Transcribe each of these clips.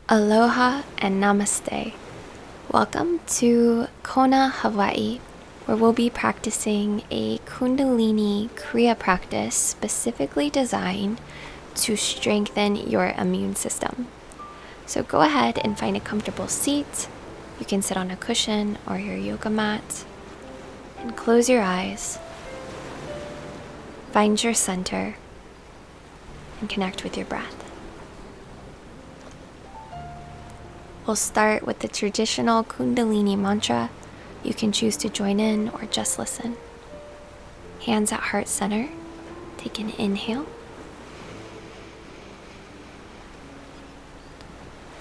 Aloha and namaste. Welcome to Kona, Hawaii, where we'll be practicing a Kundalini Kriya practice specifically designed to strengthen your immune system. So go ahead and find a comfortable seat. You can sit on a cushion or your yoga mat and close your eyes. Find your center and connect with your breath. We'll start with the traditional Kundalini mantra. You can choose to join in or just listen. Hands at heart center. Take an inhale.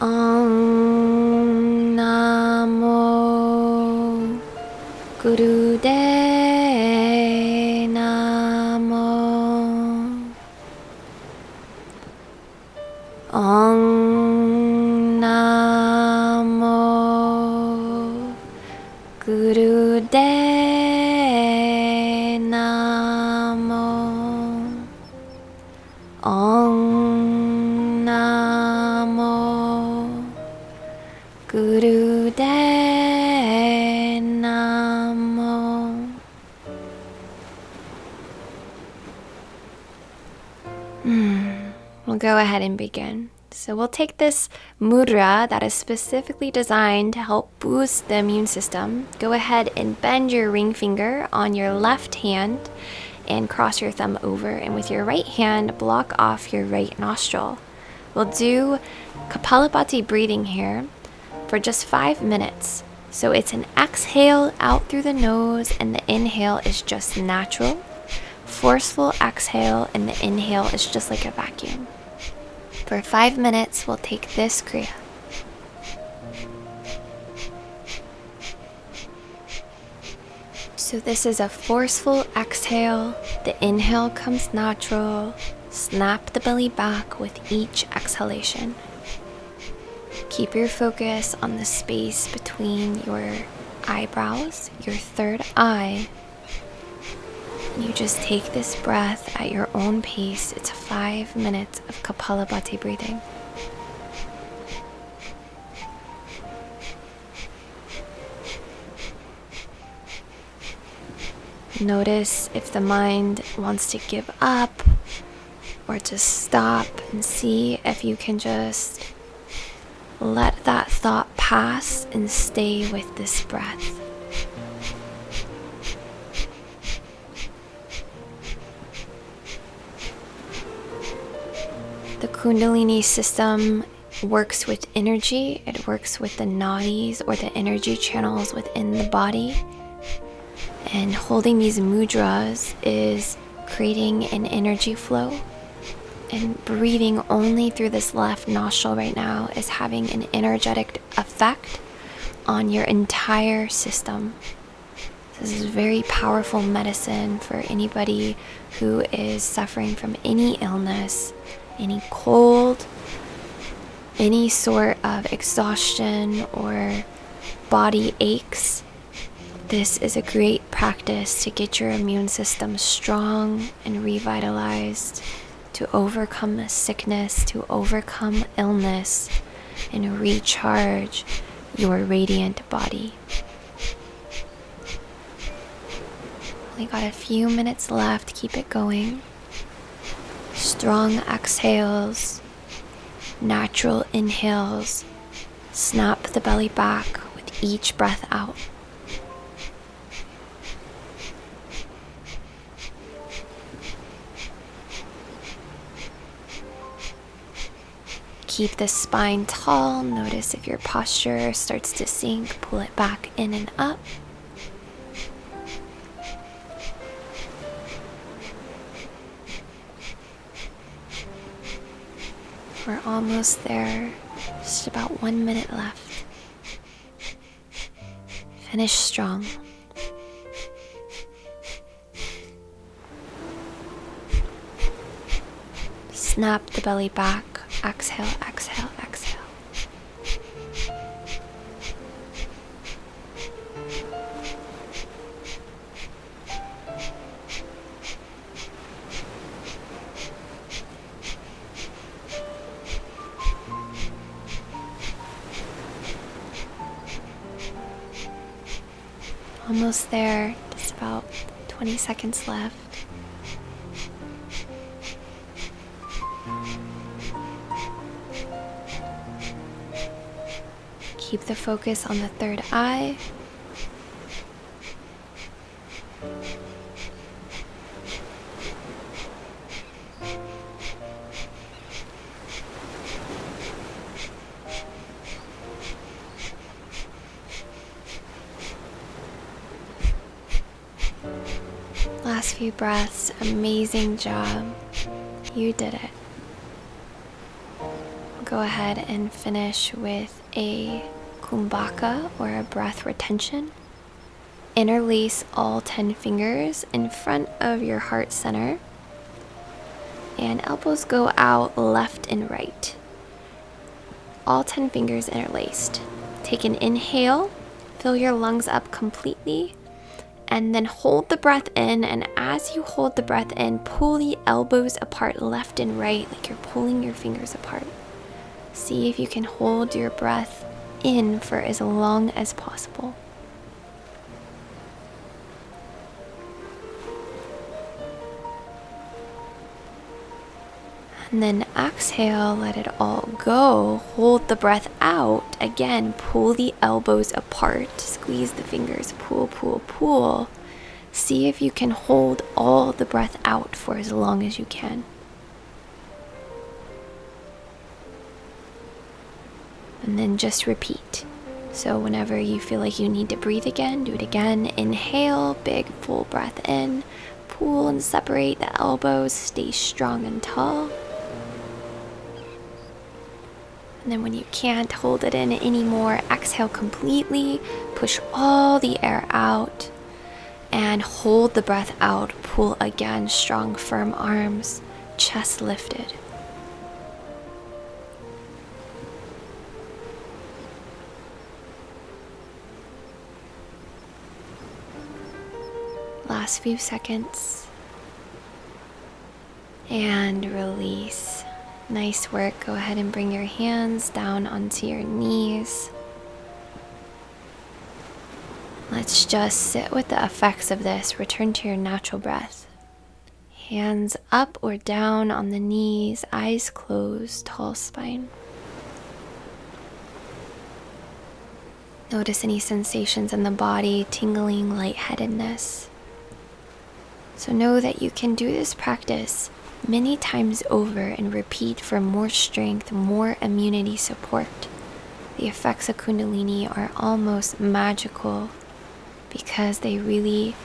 Om Namo Gurude Namo. Om Gurude Namo. Om Namo Gurude Namo. We'll go ahead and begin. So we'll take this mudra that is specifically designed to help boost the immune system. Go ahead and bend your ring finger on your left hand and cross your thumb over. And with your right hand, block off your right nostril. We'll do Kapalabhati breathing here for just 5 minutes. So it's an exhale out through the nose, and the inhale is just natural. Forceful exhale, and the inhale is just like a vacuum. For 5 minutes, we'll take this Kriya. So this is a forceful exhale. The inhale comes natural. Snap the belly back with each exhalation. Keep your focus on the space between your eyebrows, your third eye. You just take this breath at your own pace. It's 5 minutes of Kapalabhati breathing. Notice if the mind wants to give up or to stop, and see if you can just let that thought pass and stay with this breath. The Kundalini system works with energy. It works with the nadis, or the energy channels within the body. And holding these mudras is creating an energy flow. And breathing only through this left nostril right now is having an energetic effect on your entire system. This is very powerful medicine for anybody who is suffering from any illness, any cold, any sort of exhaustion or body aches. This is a great practice to get your immune system strong and revitalized, to overcome sickness, to overcome illness, and recharge your radiant body. Only got a few minutes left. Keep it going. Strong exhales, natural inhales. Snap the belly back with each breath out. Keep the spine tall. Notice if your posture starts to sink, pull it back in and up. We're almost there. Just about 1 minute left. Finish strong. Snap the belly back. Exhale, exhale, exhale. Almost there, just about 20 seconds left. Keep the focus on the third eye. Last few breaths. Amazing job. You did it. Go ahead and finish with a kumbhaka, or a breath retention. Interlace all 10 fingers in front of your heart center, and elbows go out left and right. All 10 fingers interlaced. Take an inhale, fill your lungs up completely, and then hold the breath in. And as you hold the breath in, pull the elbows apart left and right, like you're pulling your fingers apart. See if you can hold your breath in for as long as possible. And then exhale, let it all go. Hold the breath out. Again, pull the elbows apart. Squeeze the fingers. Pull, pull, pull. See if you can hold all the breath out for as long as you can. And then just repeat. So whenever you feel like you need to breathe again, do it again. Inhale, big full breath in. Pull and separate the elbows. Stay strong and tall. And then when you can't hold it in anymore, exhale completely. Push all the air out. And hold the breath out. Pull again. Strong, firm arms. Chest lifted. Last few seconds. And release. Nice work. Go ahead and bring your hands down onto your knees. Let's just sit with the effects of this. Return to your natural breath. Hands up or down on the knees, eyes closed, tall spine. Notice any sensations in the body, tingling, lightheadedness. So know that you can do this practice many times over and repeat for more strength, more immunity support. The effects of Kundalini are almost magical because they really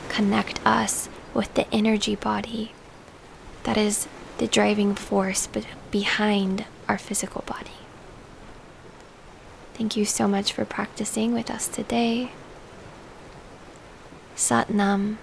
connect us with the energy body that is the driving force behind our physical body. Thank you so much for practicing with us today. Sat Nam.